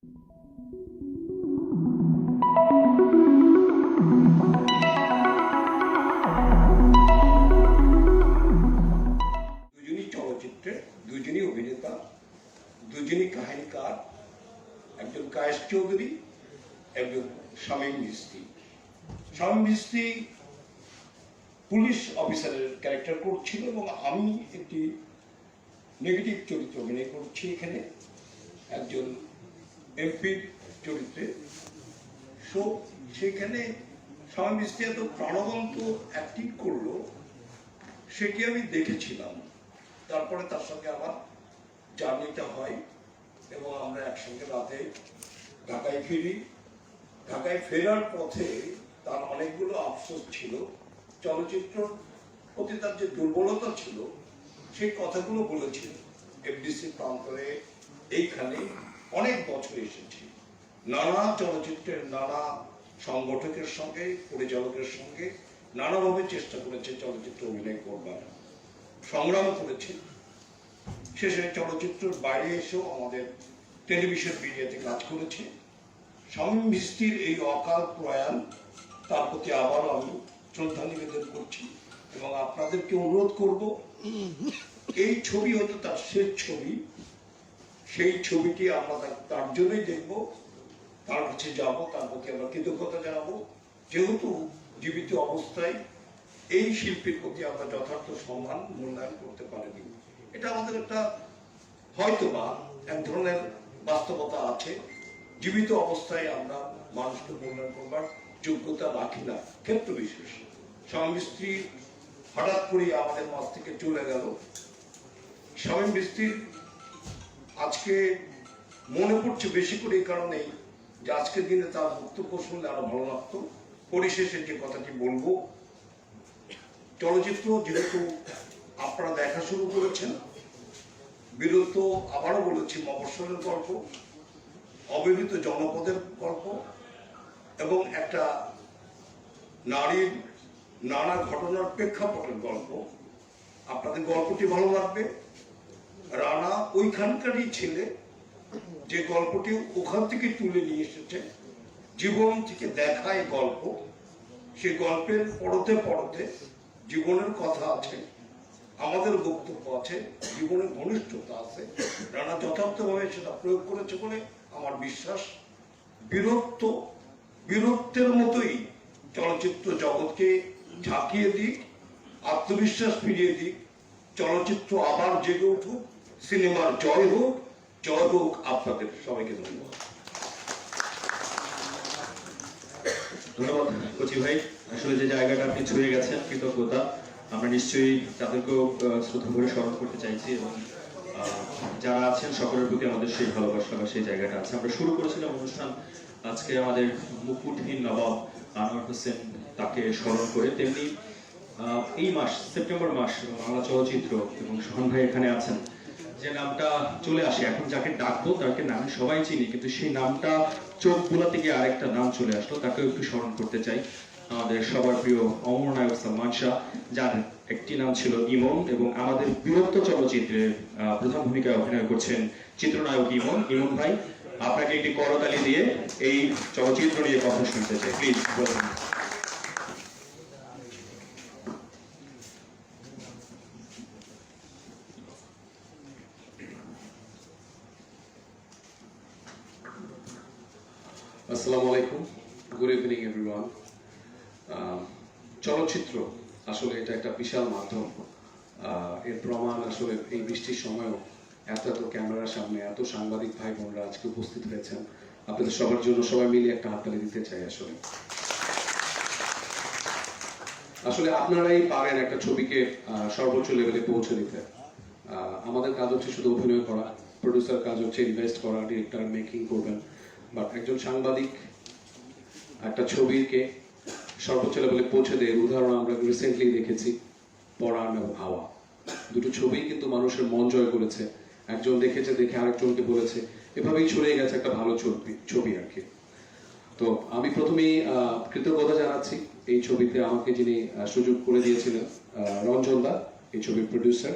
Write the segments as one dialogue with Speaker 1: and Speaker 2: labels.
Speaker 1: দুজনই চলচ্চিত্রে, দুজনই অভিনেতা, দুজনই কাহিনীকার, একজন কায়েস চৌধুরী, একজন শামীম চিশতি। শামীম চিশতি পুলিশ অফিসারের ক্যারেক্টার করছিল এবং আমি একটি নেগেটিভ চরিত্র অভিনয় করছি এখানে, একজন এমপির চরিত্রে। সো সেখানে শামীম চিশতি এত প্রাণবন্ত অ্যাক্টিং করলো, সেটি আমি দেখেছিলাম। তারপরে তার সঙ্গে আমার জার্নিটা হয় এবং আমরা একসঙ্গে রাতে ঢাকায় ফিরি। ঢাকায় ফেরার পথে তার অনেকগুলো আফসোস ছিল, চলচ্চিত্র প্রতি তার যে দুর্বলতা ছিল সেই কথাগুলো বলেছিল। এফডিসি প্রান্তরে এইখানে অনেক বছর এসেছি, নানা চলচ্চিত্রের নানা সংগঠকের সঙ্গে, পরিচালকের সঙ্গে নানাভাবে চেষ্টা করেছে চলচ্চিত্র অভিনয় করবার, সংগ্রাম করেছে। শেষে চলচ্চিত্রের বাইরে এসেও আমাদের টেলিভিশন মিডিয়াতে কাজ করেছে। শামীম চিশতির এই অকাল প্রয়াণ, তার প্রতি আবারও আমি শ্রদ্ধা নিবেদন করছি এবং আপনাদেরকে অনুরোধ করব, এই ছবি হয়তো তার শেষ ছবি, সেই ছবিটি আমরা তার জন্যই দেখব, তার কাছে যাব, তার প্রতি আমরা কৃতজ্ঞতা জানাবো, যেহেতু জীবিত অবস্থায় এই শিল্পীর প্রতি আমরা যথার্থ সম্মান মূল্যায়ন করতে পারিনি। এটা আমাদের একটা হয়তোবা এক ধরনের বাস্তবতা আছে, জীবিত অবস্থায় আমরা মানুষকে মূল্যায়ন করবার যোগ্যতা রাখি না ক্ষেত্র বিশেষ। স্বামী স্ত্রী হঠাৎ করে আমাদের মাঝ থেকে চলে গেল। শামীম চিশতির আজকে মনে পড়ছে বেশি করে এই কারণেই যে আজকের দিনে তার বক্তব্য শুনলে আরো ভালো লাগতো। পরিশেষে যে কথাটি বলবো, চলচ্চিত্র যেহেতু আপনারা দেখা শুরু করেছেন, বিরত আবারও বলেছি মফস্বলের গল্প, অবিহিত জনপদের গল্প এবং একটা নারীর নানা ঘটনার প্রেক্ষাপটের গল্প। আপনাদের গল্পটি ভালো লাগবে। রানা ওইখানকারই ছেলে, যে গল্পটি ওখান থেকে তুলে নিয়ে এসেছে, জীবন থেকে দেখায় গল্প। সেই গল্পের পড়তে পড়তে জীবনের কথা আছে, আমাদের বক্তব্য আছে, জীবনের ঘনিষ্ঠতা আছে। রানা যথার্থভাবে সেটা প্রয়োগ করেছে বলে আমার বিশ্বাস। বীরত্বের মতোই চলচ্চিত্র জগৎকে ঝাঁকিয়ে দিক, আত্মবিশ্বাস ফিরিয়ে দিক, চলচ্চিত্র আবার জেগে উঠুক, সিনেমার জয় হোক, জয় হোক আপনাদের সবাইকে। ধন্যবাদ।
Speaker 2: ধন্যবাদ কচি ভাই, আসলে যে জায়গাটা আপনি ছুঁয়ে গেছেন, কৃতজ্ঞতা। আমরা নিশ্চয়ই তাদেরকেও শ্রদ্ধা করে স্মরণ করতে চাইছি এবং যারা আছেন সকলের প্রতি আমাদের সেই ভালোবাসা বা সেই জায়গাটা আছে। আমরা শুরু করেছিলাম অনুষ্ঠান আজকে আমাদের মুকুটহীন নবাব আনোয়ার হোসেন, তাকে স্মরণ করে। তেমনি এই মাস সেপ্টেম্বর মাস বাংলা চলচ্চিত্র এবং সোহান ভাই এখানে আছেন, যে নামটা চলে আসে, এখন যাকে ডাকবো তাকে নামে সবাই চিনি, কিন্তু সেই নামটা চোখ বুলাতে গিয়ে আরেকটা নাম চলে আসলো, তাকেও একটু স্মরণ করতে চাই। আমাদের সবার প্রিয় অমর নায়ক সালমান শাহ, যার একটি নাম ছিল ইমন এবং আমাদের বীরত্ব চলচ্চিত্রের প্রধান ভূমিকায় অভিনয় করছেন চিত্রনায়ক ইমন। ইমন ভাই, আপনাকে একটি করতালি দিয়ে এই চলচ্চিত্র নিয়ে কথা শুনতে চাই, প্লিজ বলুন।
Speaker 3: আসসালামু আলাইকুম, গুড ইভিনিং এভরিওয়ান। চলচ্চিত্র আসলে এটা একটা বিশাল মাধ্যম। এর প্রমাণ আসলে এই বৃষ্টির সময়ও এত ক্যামেরার সামনে এত সাংবাদিক ভাই বোনরা আজকে উপস্থিত হয়েছেন। আপনাদের সবার জন্য সবাই মিলে একটা হাততালি দিতে চাই। আসলে আপনারাই পারেন একটা ছবিকে সর্বোচ্চ লেভেলে পৌঁছে দিতে। আমাদের কাজ হচ্ছে শুধু অভিনয় করা, প্রডিউসার কাজ হচ্ছে ইনভেস্ট করা, ডিরেক্টর মেকিং করবেন। বাট একজন সাংবাদিক একটা ছবিকে সর্বোচ্চ লেভেলে পৌঁছে দেয় উদাহরণ আমরা রিসেন্টলি দেখেছি, পরাণ এবং হাওয়া। দুটো ছবি কিন্তু মানুষের মন জয় করেছে। একজন দেখেছে, দেখে আরেকজনকে বলেছে, এভাবেই ছড়িয়ে গেছে একটা ভালো ছবি আর কি। তো আমি প্রথমেই কৃতজ্ঞতা জানাচ্ছি এই ছবিতে আমাকে যিনি সুযোগ করে দিয়েছিলেন, রঞ্জন দা এই ছবির প্রডিউসার,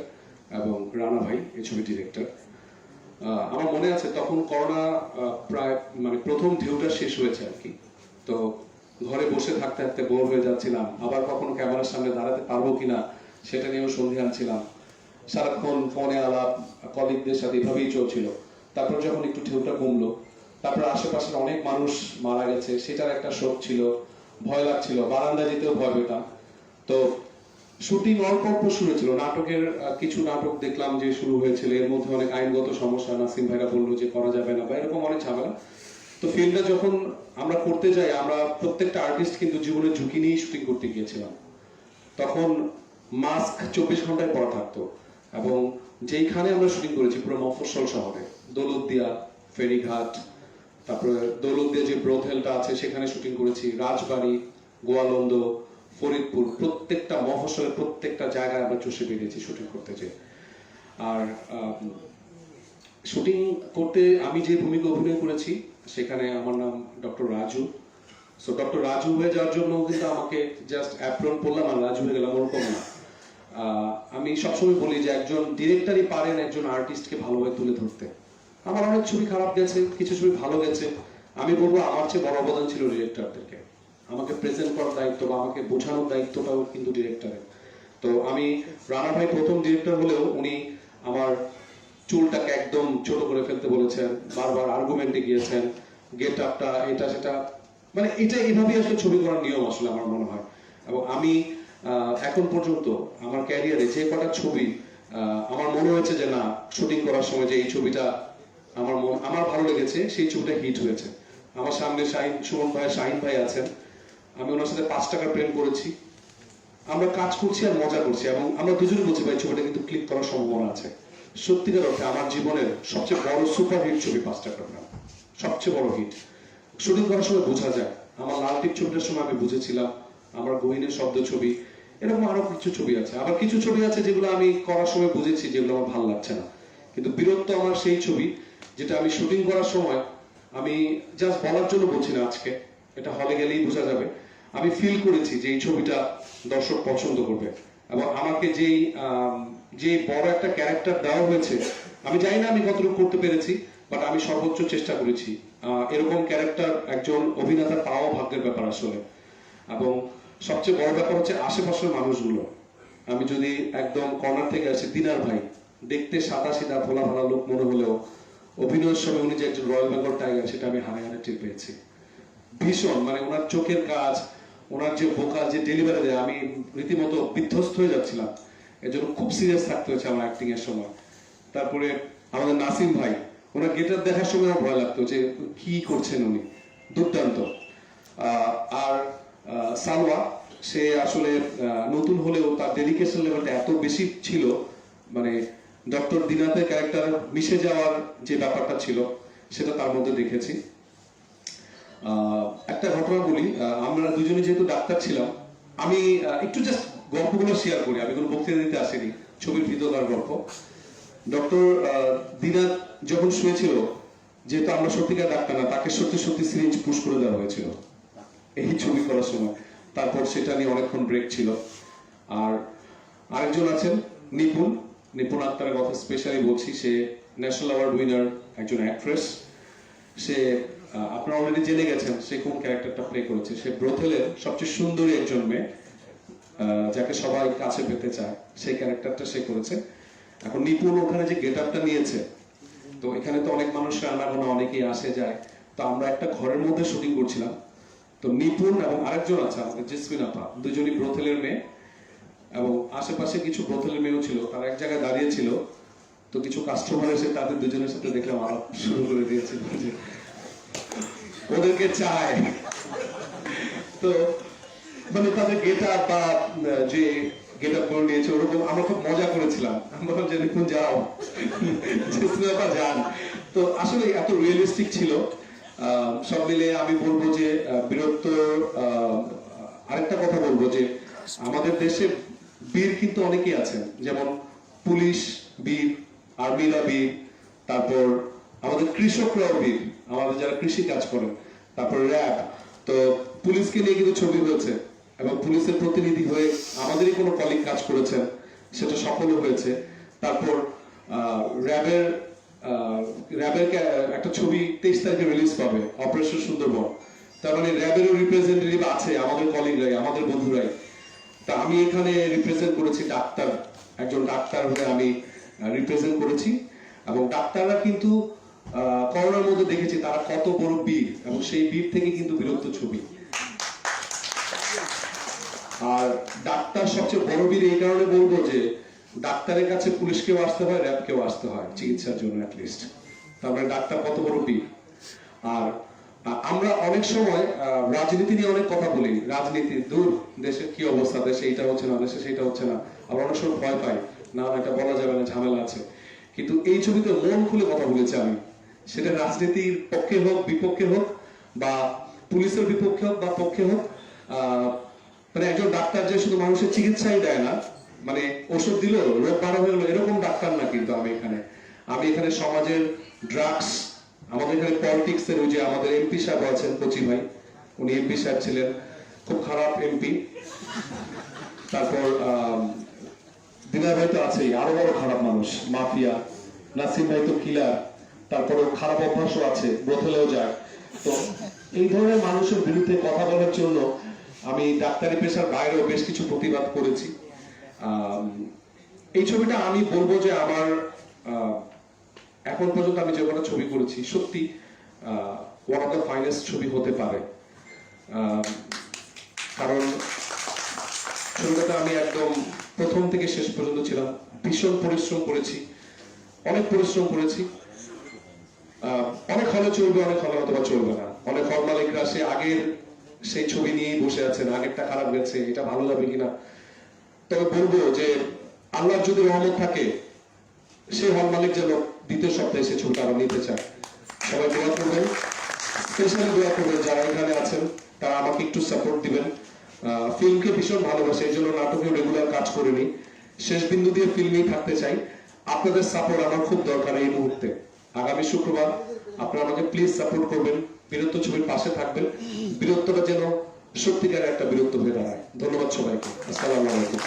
Speaker 3: এবং রানা ভাই এই ছবির ডিরেক্টর। আমার মনে আছে তখন করোনা প্রায় মানে প্রথম ঢেউটা শেষ হয়েছে আর কি। তো ঘরে বসে থাকতে থাকতে বোর হয়ে যাচ্ছিলাম, আবার কখনো ক্যামেরার সামনে দাঁড়াতে পারবো কিনা সেটা নিয়েও সন্ধিহান ছিলাম। সারাক্ষণ ফোনে আলাপ, কলিগদের সাথে এভাবেই চলছিল। তারপর যখন একটু ঢেউটা কমলো, তারপর আশেপাশের অনেক মানুষ মারা গেছে, সেটার একটা শোক ছিল, ভয় লাগছিল, বারান্দা যেতেও ভয় পেতাম। তো শুটিং অল্প অল্প শুরু হয়েছিল, নাটকের কিছু নাটক দেখলাম যে শুরু হয়েছিল, এর মধ্যে অনেক আইনগত সমস্যা, নাসিম ভাইরা বললো যে করা যাবে না বা এরকম অনেক ঝামেলা। তো ফিল্মটা যখন আমরা করতে যাই, আমরা প্রত্যেকটা আর্টিস্ট কিন্তু জীবনের ঝুঁকি নিয়েই শুটিং করতে গিয়েছিলাম। তখন মাস্ক 24 ঘন্টায় পরা থাকতো, এবং যেইখানে আমরা শুটিং করেছি পুরো মফস্বল শহরে, দৌলতদিয়া, ফেরিঘাট, তারপরে দৌলতদিয়া যে ব্রোথেলটা আছে সেখানে শুটিং করেছি, রাজবাড়ি, গোয়ালন্দ, ফরিদপুর, প্রত্যেকটা মফস্বলের প্রত্যেকটা জায়গায় আমরা চষে বেরিয়েছি শুটিং করতে যেয়ে। আর শুটিং করতে আমি যে ভূমিকা অভিনয় করেছি সেখানে আমার নাম doctor Raju. So doctor Raju হয়ে যাওয়ার জন্য কিন্তু আমাকে জাস্ট অ্যাপ্রন পড়লাম আর রাজু হয়ে গেলাম, ওরকম না। আমি সবসময় বলি যে একজন ডিরেক্টরই পারেন একজন আর্টিস্টকে ভালোভাবে তুলে ধরতে। আমার অনেক ছবি খারাপ গেছে, কিছু ছবি ভালো গেছে, আমি বলবো আমার চেয়ে বড় অবদান ছিল ডিরেক্টরদেরকে। আমাকে প্রেজেন্ট করার দায়িত্ব বা আমাকে বোঝানোর দায়িত্বটাও কিন্তু ডিরেক্টরের। তো আমি, রানা ভাই প্রথম ডিরেক্টর হলেও উনি আমার চুলটাকে একদম ছোট করে ফেলতে বলেছেন, বারবার আর্গুমেন্টে গিয়েছেন, গেট আপটা এটা সেটা, মানে এটা এভাবেই আসলে ছবি করার নিয়ম আসলে আমার মনে হয়। এবং আমি এখন পর্যন্ত আমার ক্যারিয়ারে যে কটা ছবি আমার মনে হয়েছে যে না, শুটিং করার সময় যে এই ছবিটা আমার ভালো লেগেছে, সেই ছবিটা হিট হয়েছে। আমার সামনে শাহিন ভাই আছেন, আমি ওনার সাথে 5 টাকার প্রেম করেছি। আমরা কাজ করছি আর মজা করছি, এবং আমরা দুজনে বলছি ভাই ছবিটা কিন্তু ক্লিক করার সম্ভাবনা আছে। সত্যিকার অর্থে আমার জীবনের সবচেয়ে বড় সুপার হিট ছবি 5 টাকার প্রেম, সবচেয়ে বড় হিট। শুটিং করার সময় বোঝা যায়। আমার লাল টিপ ছবিটার সময় আমি বুঝেছিলাম, আমার গহীনের শব্দ ছবি, এরকম আরো কিছু ছবি আছে। আবার কিছু ছবি আছে যেগুলো আমি করার সময় বুঝেছি যেগুলো আমার ভালো লাগছে না। কিন্তু বীরত্ব আমার সেই ছবি যেটা আমি শুটিং করার সময়, আমি জাস্ট বলার জন্য বলছি না আজকে, এটা হলে গেলেই বোঝা যাবে, আমি ফিল করেছি যে এই ছবিটা দর্শক পছন্দ করবে। এবং আমাকে যে বড় একটা ক্যারেক্টার দেওয়া হয়েছে, আমি জানি না আমি কতটুকু করতে পেরেছি, বাট আমি সর্বোচ্চ চেষ্টা করেছি। এরকম ক্যারেক্টার একজন অভিনেতা পাওয়া ভাগ্যের ব্যাপার আসলে। এবং সবচেয়ে বড় ব্যাপার হচ্ছে আশেপাশের মানুষগুলো। আমি যদি একদম কর্নার থেকে আসি, দিনার ভাই দেখতে সাদা সিধা ভোলা ভালা লোক মনে হলেও অভিনয়ের সময় উনি যে একজন রয়্যাল বেঙ্গল টাইগার, সেটা আমি হারে হারে টের পেয়েছি। ভীষণ, মানে ওনার চোখের কাজ, ওনার যে ভোকাল, যে ডেলিভারি দেয়, আমি রীতিমতো বিধ্বস্ত হয়ে যাচ্ছিলাম। এর জন্য খুব সিরিয়াস থাকতে হচ্ছে আমার অ্যাক্টিং এর সময়। তারপরে আমাদের নাসিম ভাই, ওনার গেটার দেখার সময় আমার ভয় লাগতো যে কি করছেন উনি, দুর্দান্ত। আর সালওয়া, সে আসলে নতুন হলেও তার ডেডিকেশন লেভেলটা এত বেশি ছিল, মানে ডক্টর দিনাতের ক্যারেক্টার মিশে যাওয়ার যে ব্যাপারটা ছিল সেটা তার মধ্যে দেখেছি। একটা ঘটনা বলি, আমরা দুজনে যেহেতু ডাক্তার ছিলাম, আমি একটু জাস্ট গল্পগুলো শেয়ার করি, আমি কোনো বক্তৃতা দিতে আসিনি, ছবির ভিতরকার গল্প। ডক্টর দিনাত যখন শুয়েছিল, যেহেতু আমরা সত্যিকার ডাক্তার না, তাকে সত্যি সত্যি সিরিঞ্জ পুশ করে দেওয়া হয়েছিল এই ছবি করার সময়। তারপর সেটা নিয়ে অনেকক্ষণ ব্রেক ছিল। আর আরেকজন আছেন নিপুণ আক্তারের কথা স্পেশালি বলছি। সে ন্যাশনাল অ্যাওয়ার্ড উইনার একজন অ্যাক্ট্রেস। সে, আপনারা অলরেডি জেনে গেছেন সে কোন ক্যারেক্টারটা প্লে করেছে। সে ব্রোথেলের সবচেয়ে সুন্দরী একজন মেয়ে, যাকে সবাই কাছে পেতে চায়, সেই ক্যারেক্টারটা সে করেছে। এখন নিপুণ ওখানে যে গেট আপটা নিয়েছে, তো এখানে তো অনেক মানুষ রান্নাবান্না অনেকেই আসে যায়, তো আমরা একটা ঘরের মধ্যে শুটিং করছিলাম। তো নিপুণ এবং আরেকজন আছে আমাদের জেসমিন আপা, দুজনই ব্রোথেলের মেয়ে, এবং আশেপাশে কিছু ব্রোথেলের মেয়েও ছিল। তারা এক জায়গায় দাঁড়িয়ে ছিল, তো কিছু কাস্টমার এসে তাদের দুজনের সাথে দেখলাম আলাপ শুরু করে দিয়েছিল যে ওদেরকে চায়। তো মানে তাদের গেট আপ বা যে গেট আপ করে নিয়েছে ওরকম, আমরা খুব মজা করেছিলাম। আমরা যে দেখুন যাও, যান। তো আসলে এত রিয়েলিস্টিক ছিল। সব মিলে আমি বলবো যে বীরত্ব। আরেকটা কথা বলবো যে আমাদের দেশে বীর কিন্তু অনেকেই আছেন, যেমন পুলিশ বীর, আর্মিরা বীর, তারপর আমাদের কৃষকরাও বীর, আমাদের যারা কৃষি কাজ করেন, তারপর র্যাব। তো পুলিশকে নিয়ে কিন্তু ছবি হয়েছে, এবং পুলিশের প্রতিনিধি হয়ে আমাদেরই কোনো কলিগ কাজ করেছেন, সেটা সফল হয়েছে। তারপর র্যাবের র্যাবের একটা ছবি 23 তারিখে রিলিজ পাবে, অপারেশন সুন্দরবন। তার মানে র্যাবেরও রিপ্রেজেন্টেটিভ আছে, আমাদের কলিগরাই, আমাদের বন্ধুরাই। তা আমি এখানে রিপ্রেজেন্ট করেছি ডাক্তার, একজন ডাক্তার হয়ে আমি রিপ্রেজেন্ট করেছি। এবং ডাক্তাররা কিন্তু করোনার মধ্যে দেখেছি তারা কত বড় বীর, এবং সেই বীর থেকে কিন্তু বীরত্ব ছবি। আর ডাক্তার সবচেয়ে বড় বীর এই কারণে বলবো যে ডাক্তারের কাছে পুলিশকেও আসতে হয়, র্যাবকেও আসতে হয় চিকিৎসার জন্য অ্যাটলিস্ট। তারপরে ডাক্তার কত বড় বীর। আর আমরা অনেক সময় রাজনীতি নিয়ে অনেক কথা বলি, রাজনীতি দূর, দেশের কি অবস্থা, দেশে এইটা হচ্ছে না, দেশে সেইটা হচ্ছে না। আবার অনেক সময় ভয় পাই, না এটা বলা যাবে না, ঝামেলা আছে। কিন্তু এই ছবিতে মন খুলে কথা বলেছি আমি, সেটা রাজনীতির পক্ষে হোক বিপক্ষে হোক, বা পুলিশের বিপক্ষে হোক বা পক্ষে হোক। মানে একজন ডাক্তার যে শুধু মানুষের চিকিৎসাই দেয় না, মানে ওষুধ দিল রোগ ভালো হয়ে গেলো এরকম ডাক্তার না কিন্তু আমি এখানে সমাজের ড্রাগস, আমাদের এখানে পলিটিক্স এর, ওই যে আমাদের এমপি সাহেব আছেন কচি ভাই, উনি এমপি সাহেব ছিলেন, খুব খারাপ এমপি। তারপর দিনার ভাই তো আছেই, আরো বড় খারাপ মানুষ, মাফিয়া। নাসিম ভাই তো কিলার। তারপরে খারাপ অভ্যাসও আছে, ব্রথেলেও যায়। তো এই ধরনের মানুষের বিরুদ্ধে কথা বলার জন্য আমি ডাক্তারি পেশার বাইরেও বেশ কিছু প্রতিবাদ করেছি। এই ছবিটা আমি বলবো যে আমার এখন পর্যন্ত আমি যে কটা ছবি করেছি সত্যি ওয়ান অফ দ্য ফাইনেস্ট ছবি হতে পারে। কারণ ছবিটাতে আমি একদম প্রথম থেকে শেষ পর্যন্ত ছিলাম, ভীষণ পরিশ্রম করেছি, অনেক পরিশ্রম করেছি। অনেক হলে চলবে, অনেক হলে অথবা চলবে না। অনেক হল মালিকরা সে আগের সেই ছবি নিয়েই বসে আছেন, আগেরটা খারাপ গেছে, এটা ভালো যাবে কিনা। তবে বলবো যে আল্লাহর যদি রহমত থাকে, সেই হল মালিক যেন দ্বিতীয় সপ্তাহে সে ছবিটা আরো নিতে চায়। সবাই দোয়া করবেন, স্পেশালি দোয়া করবেন যারা এখানে আছেন, তারা আমাকে একটু সাপোর্ট দিবেন। ফিল্মকে ভীষণ ভালোবাসে, এই জন্য নাটকে রেগুলার কাজ করিনি, শেষ বিন্দু দিয়ে ফিল্মেই থাকতে চাই। আপনাদের সাপোর্ট আমার খুব দরকার এই মুহূর্তে। আগামী শুক্রবার আপনারা আমাকে প্লিজ সাপোর্ট করবেন, বীরত্ব ছবির পাশে থাকবেন, বীরত্বটা যেন সত্যিকারের একটা বীরত্ব হয়ে দাঁড়ায়। ধন্যবাদ সবাইকে, আসসালামু আলাইকুম।